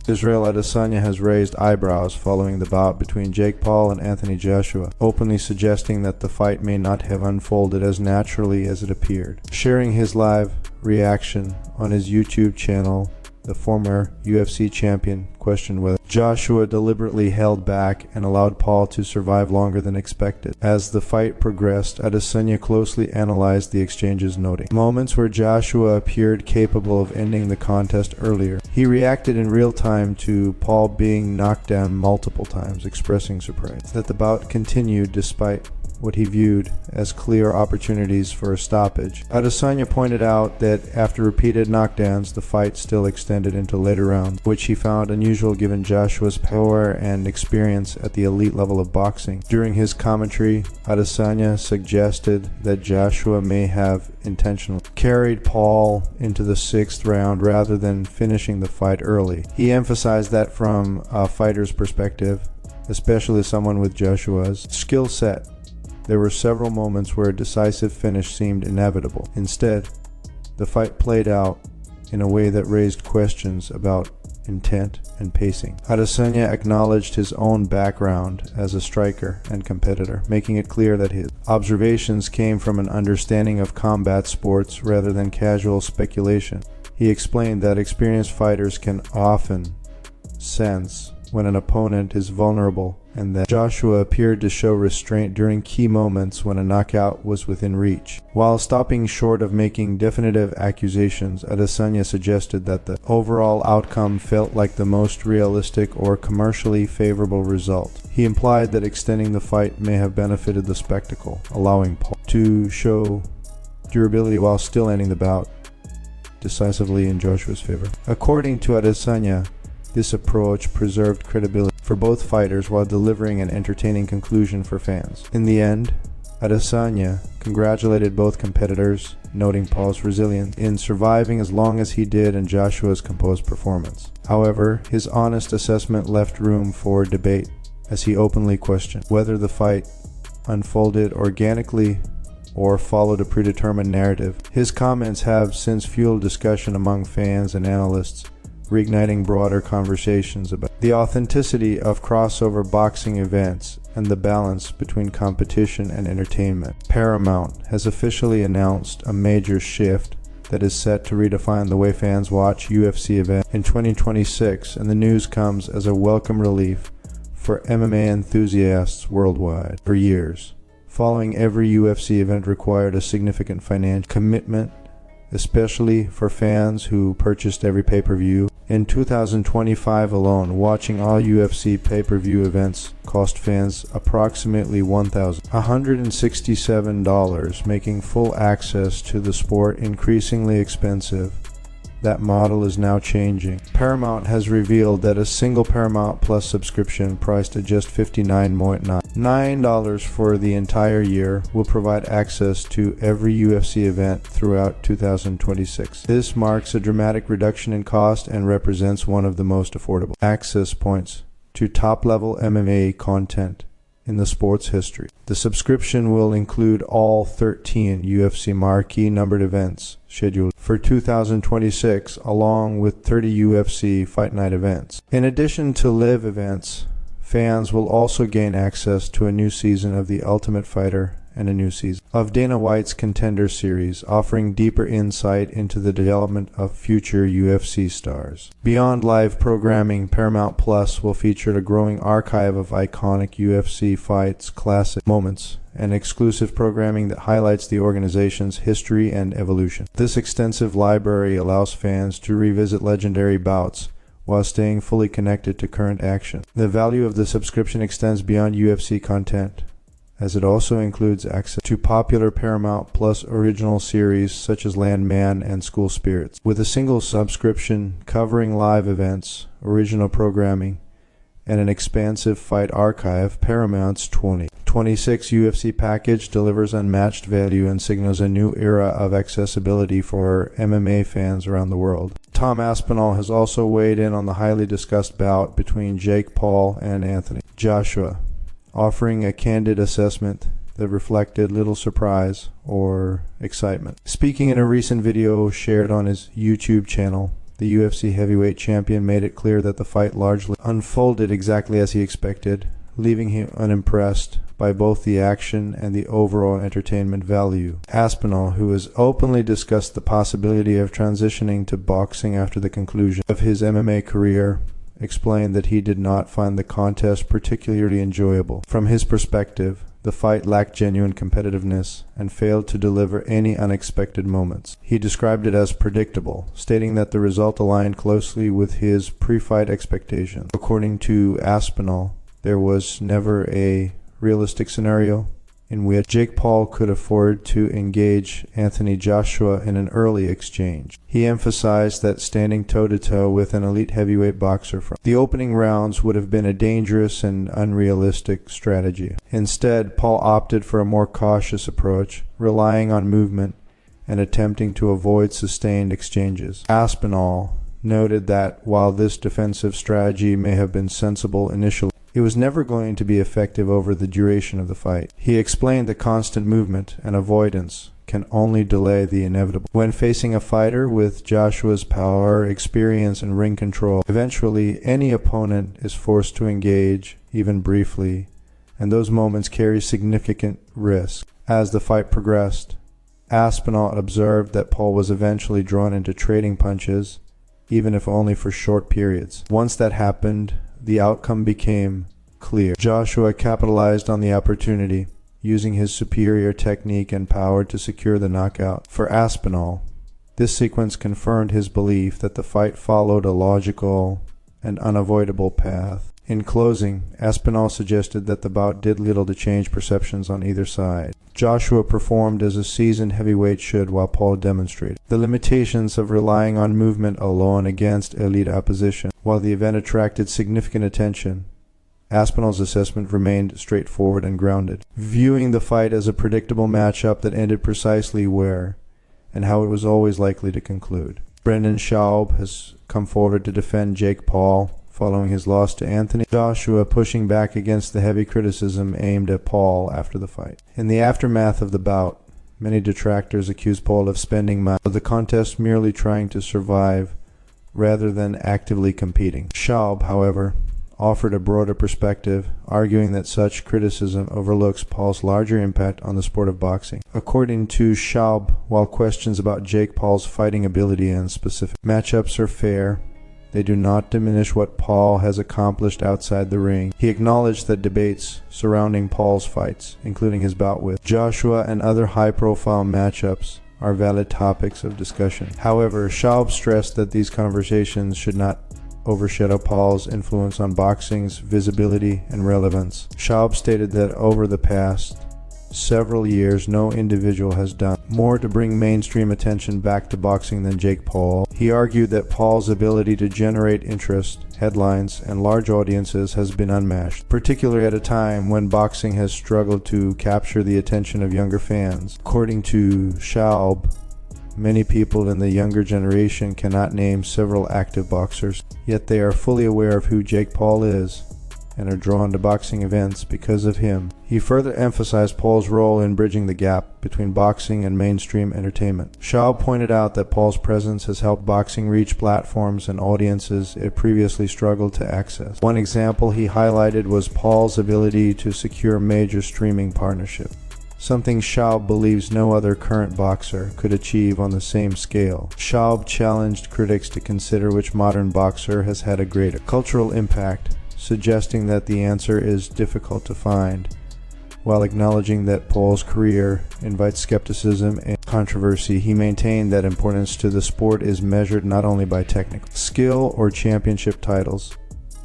Israel Adesanya has raised eyebrows following the bout between Jake Paul and Anthony Joshua, openly suggesting that the fight may not have unfolded as naturally as it appeared. Sharing his live reaction on his YouTube channel, the former UFC champion questioned whether Joshua deliberately held back and allowed Paul to survive longer than expected. As the fight progressed, Adesanya closely analyzed the exchanges, noting moments where Joshua appeared capable of ending the contest earlier. He reacted in real time to Paul being knocked down multiple times, expressing surprise that the bout continued despite what he viewed as clear opportunities for a stoppage. Adesanya pointed out that after repeated knockdowns, the fight still extended into later rounds, which he found unusual given Joshua's power and experience at the elite level of boxing. During his commentary, Adesanya suggested that Joshua may have intentionally carried Paul into the 6th round rather than finishing the fight early. He emphasized that from a fighter's perspective, especially someone with Joshua's skill set, there were several moments where a decisive finish seemed inevitable. Instead, the fight played out in a way that raised questions about intent and pacing. Adesanya acknowledged his own background as a striker and competitor, making it clear that his observations came from an understanding of combat sports rather than casual speculation. He explained that experienced fighters can often sense when an opponent is vulnerable, and that Joshua appeared to show restraint during key moments when a knockout was within reach. While stopping short of making definitive accusations, Adesanya suggested that the overall outcome felt like the most realistic or commercially favorable result. He implied that extending the fight may have benefited the spectacle, allowing Paul to show durability while still ending the bout decisively in Joshua's favor. According to Adesanya, this approach preserved credibility for both fighters while delivering an entertaining conclusion for fans. In the end, Adesanya congratulated both competitors, noting Paul's resilience in surviving as long as he did and Joshua's composed performance. However, his honest assessment left room for debate as he openly questioned whether the fight unfolded organically or followed a predetermined narrative. His comments have since fueled discussion among fans and analysts, reigniting broader conversations about the authenticity of crossover boxing events and the balance between competition and entertainment. Paramount has officially announced a major shift that is set to redefine the way fans watch UFC events in 2026, and the news comes as a welcome relief for MMA enthusiasts worldwide. For years, following every UFC event required a significant financial commitment, especially for fans who purchased every pay-per-view. In 2025 alone, watching all UFC pay-per-view events cost fans approximately $1,167, making full access to the sport increasingly expensive. That model is now changing. Paramount has revealed that a single Paramount Plus subscription priced at just $59.99 for the entire year will provide access to every UFC event throughout 2026. This marks a dramatic reduction in cost and represents one of the most affordable access points to top-level MMA content in the sport's history. The subscription will include all 13 UFC marquee numbered events scheduled for 2026, along with 30 UFC Fight Night events. In addition to live events, fans will also gain access to a new season of The Ultimate Fighter and a new season of Dana White's Contender Series, offering deeper insight into the development of future UFC stars. Beyond live programming, Paramount Plus will feature a growing archive of iconic UFC fights, classic moments, and exclusive programming that highlights the organization's history and evolution. This extensive library allows fans to revisit legendary bouts while staying fully connected to current action. The value of the subscription extends beyond UFC content, as it also includes access to popular Paramount Plus original series such as Landman and School Spirits. With a single subscription covering live events, original programming, and an expansive fight archive, Paramount's 2026 UFC package delivers unmatched value and signals a new era of accessibility for MMA fans around the world. Tom Aspinall has also weighed in on the highly discussed bout between Jake Paul and Anthony Joshua, offering a candid assessment that reflected little surprise or excitement. Speaking in a recent video shared on his YouTube channel, the UFC heavyweight champion made it clear that the fight largely unfolded exactly as he expected, leaving him unimpressed by both the action and the overall entertainment value. Aspinall, who has openly discussed the possibility of transitioning to boxing after the conclusion of his MMA career, explained that he did not find the contest particularly enjoyable. From his perspective, the fight lacked genuine competitiveness and failed to deliver any unexpected moments. He described it as predictable, stating that the result aligned closely with his pre-fight expectations. According to Aspinall, there was never a realistic scenario in which Jake Paul could afford to engage Anthony Joshua in an early exchange. He emphasized that standing toe-to-toe with an elite heavyweight boxer from the opening rounds would have been a dangerous and unrealistic strategy. Instead, Paul opted for a more cautious approach, relying on movement and attempting to avoid sustained exchanges. Aspinall noted that while this defensive strategy may have been sensible initially, it was never going to be effective over the duration of the fight. He explained that constant movement and avoidance can only delay the inevitable. When facing a fighter with Joshua's power, experience, and ring control, eventually any opponent is forced to engage, even briefly, and those moments carry significant risk. As the fight progressed, Aspinall observed that Paul was eventually drawn into trading punches, even if only for short periods. Once that happened, the outcome became clear. Joshua capitalized on the opportunity, using his superior technique and power to secure the knockout. For Aspinall, this sequence confirmed his belief that the fight followed a logical and unavoidable path. In closing, Aspinall suggested that the bout did little to change perceptions on either side. Joshua performed as a seasoned heavyweight should, while Paul demonstrated the limitations of relying on movement alone against elite opposition. While the event attracted significant attention, Aspinall's assessment remained straightforward and grounded, viewing the fight as a predictable matchup that ended precisely where and how it was always likely to conclude. Brendan Shaub has come forward to defend Jake Paul following his loss to Anthony Joshua, pushing back against the heavy criticism aimed at Paul after the fight. In the aftermath of the bout, many detractors accused Paul of spending much of the contest merely trying to survive rather than actively competing. Shaub, however, offered a broader perspective, arguing that such criticism overlooks Paul's larger impact on the sport of boxing. According to Shaub, while questions about Jake Paul's fighting ability and specific matchups are fair, they do not diminish what Paul has accomplished outside the ring. He acknowledged that debates surrounding Paul's fights, including his bout with Joshua and other high-profile matchups, are valid topics of discussion. However, Shaub stressed that these conversations should not overshadow Paul's influence on boxing's visibility and relevance. Shaub stated that over the past several years, no individual has done more to bring mainstream attention back to boxing than Jake Paul. He argued that Paul's ability to generate interest, headlines, and large audiences has been unmatched, particularly at a time when boxing has struggled to capture the attention of younger fans. According to Shaub, many people in the younger generation cannot name several active boxers, yet they are fully aware of who Jake Paul is and are drawn to boxing events because of him. He further emphasized Paul's role in bridging the gap between boxing and mainstream entertainment. Shaub pointed out that Paul's presence has helped boxing reach platforms and audiences it previously struggled to access. One example he highlighted was Paul's ability to secure major streaming partnership, something Shaub believes no other current boxer could achieve on the same scale. Shaub challenged critics to consider which modern boxer has had a greater cultural impact, suggesting that the answer is difficult to find, while acknowledging that Paul's career invites skepticism and controversy. He maintained that importance to the sport is measured not only by technical skill or championship titles,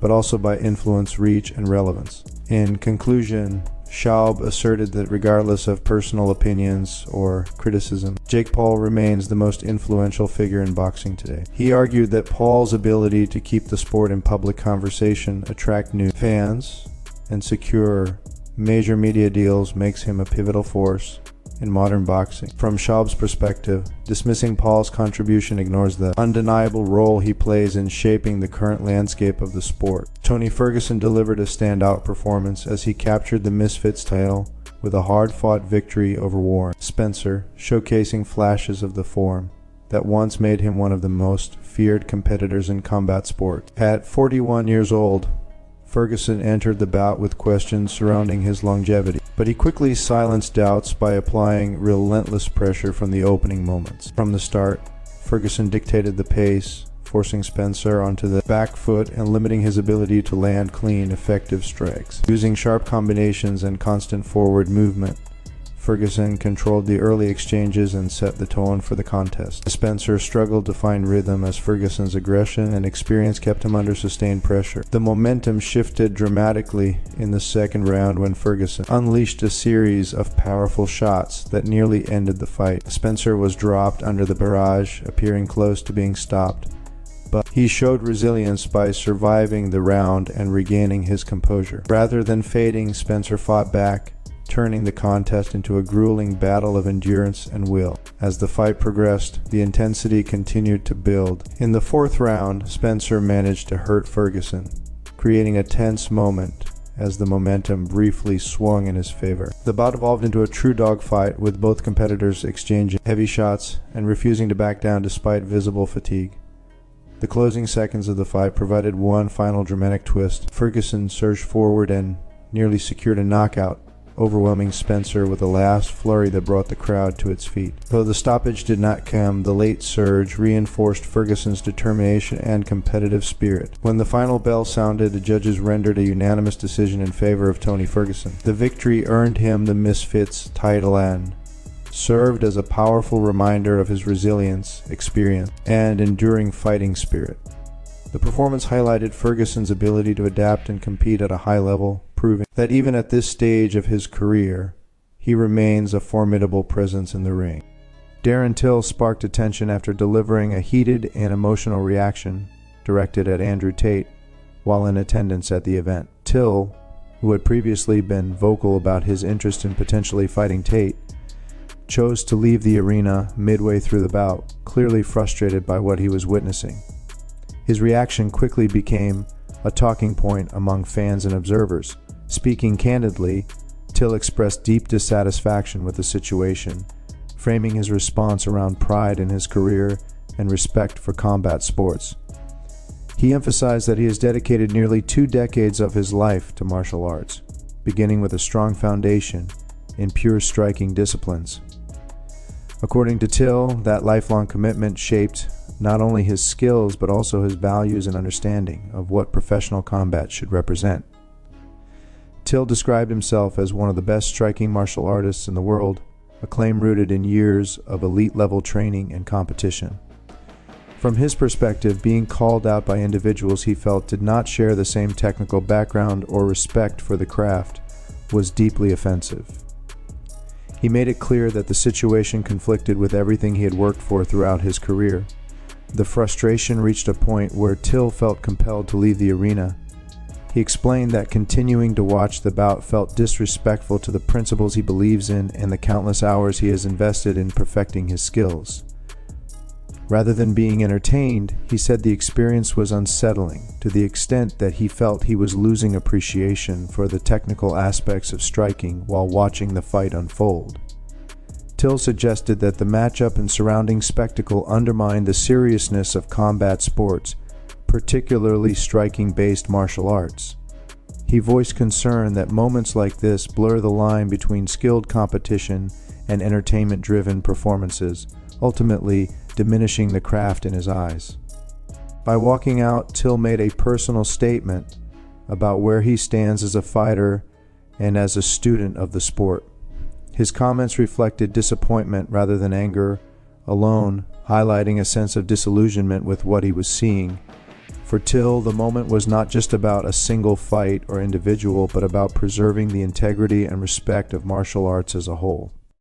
but also by influence, reach, and relevance. In conclusion, Shaub asserted that regardless of personal opinions or criticism, Jake Paul remains the most influential figure in boxing today. He argued that Paul's ability to keep the sport in public conversation, attract new fans, and secure major media deals makes him a pivotal force in modern boxing. From Shaub's perspective, dismissing Paul's contribution ignores the undeniable role he plays in shaping the current landscape of the sport. Tony Ferguson delivered a standout performance as he captured the Misfits title with a hard-fought victory over Warren Spencer, showcasing flashes of the form that once made him one of the most feared competitors in combat sport. At 41 years old, Ferguson entered the bout with questions surrounding his longevity, but he quickly silenced doubts by applying relentless pressure from the opening moments. From the start, Ferguson dictated the pace, forcing Spencer onto the back foot and limiting his ability to land clean, effective strikes. Using sharp combinations and constant forward movement, Ferguson controlled the early exchanges and set the tone for the contest. Spencer struggled to find rhythm as Ferguson's aggression and experience kept him under sustained pressure. The momentum shifted dramatically in the second round when Ferguson unleashed a series of powerful shots that nearly ended the fight. Spencer was dropped under the barrage, appearing close to being stopped, but he showed resilience by surviving the round and regaining his composure. Rather than fading, Spencer fought back, turning the contest into a grueling battle of endurance and will. As the fight progressed, the intensity continued to build. In the fourth round, Spencer managed to hurt Ferguson, creating a tense moment as the momentum briefly swung in his favor. The bout evolved into a true dogfight, with both competitors exchanging heavy shots and refusing to back down despite visible fatigue. The closing seconds of the fight provided one final dramatic twist. Ferguson surged forward and nearly secured a knockout, overwhelming Spencer with a last flurry that brought the crowd to its feet. Though the stoppage did not come, the late surge reinforced Ferguson's determination and competitive spirit. When the final bell sounded, the judges rendered a unanimous decision in favor of Tony Ferguson. The victory earned him the Misfits title and served as a powerful reminder of his resilience, experience, and enduring fighting spirit. The performance highlighted Ferguson's ability to adapt and compete at a high level, proving that even at this stage of his career, he remains a formidable presence in the ring. Darren Till sparked attention after delivering a heated and emotional reaction directed at Andrew Tate while in attendance at the event. Till, who had previously been vocal about his interest in potentially fighting Tate, chose to leave the arena midway through the bout, clearly frustrated by what he was witnessing. His reaction quickly became a talking point among fans and observers. Speaking candidly, Till expressed deep dissatisfaction with the situation, framing his response around pride in his career and respect for combat sports. He emphasized that he has dedicated nearly 2 decades of his life to martial arts, beginning with a strong foundation in pure striking disciplines. According to Till, that lifelong commitment shaped not only his skills but also his values and understanding of what professional combat should represent. Till described himself as one of the best striking martial artists in the world, a claim rooted in years of elite-level training and competition. From his perspective, being called out by individuals he felt did not share the same technical background or respect for the craft was deeply offensive. He made it clear that the situation conflicted with everything he had worked for throughout his career. The frustration reached a point where Till felt compelled to leave the arena. He explained that continuing to watch the bout felt disrespectful to the principles he believes in and the countless hours he has invested in perfecting his skills. Rather than being entertained, he said the experience was unsettling to the extent that he felt he was losing appreciation for the technical aspects of striking while watching the fight unfold. Till suggested that the matchup and surrounding spectacle undermined the seriousness of combat sports, particularly striking-based martial arts. He voiced concern that moments like this blur the line between skilled competition and entertainment-driven performances, ultimately diminishing the craft in his eyes. By walking out, Till made a personal statement about where he stands as a fighter and as a student of the sport. His comments reflected disappointment rather than anger alone, highlighting a sense of disillusionment with what he was seeing. For Till, the moment was not just about a single fight or individual, but about preserving the integrity and respect of martial arts as a whole.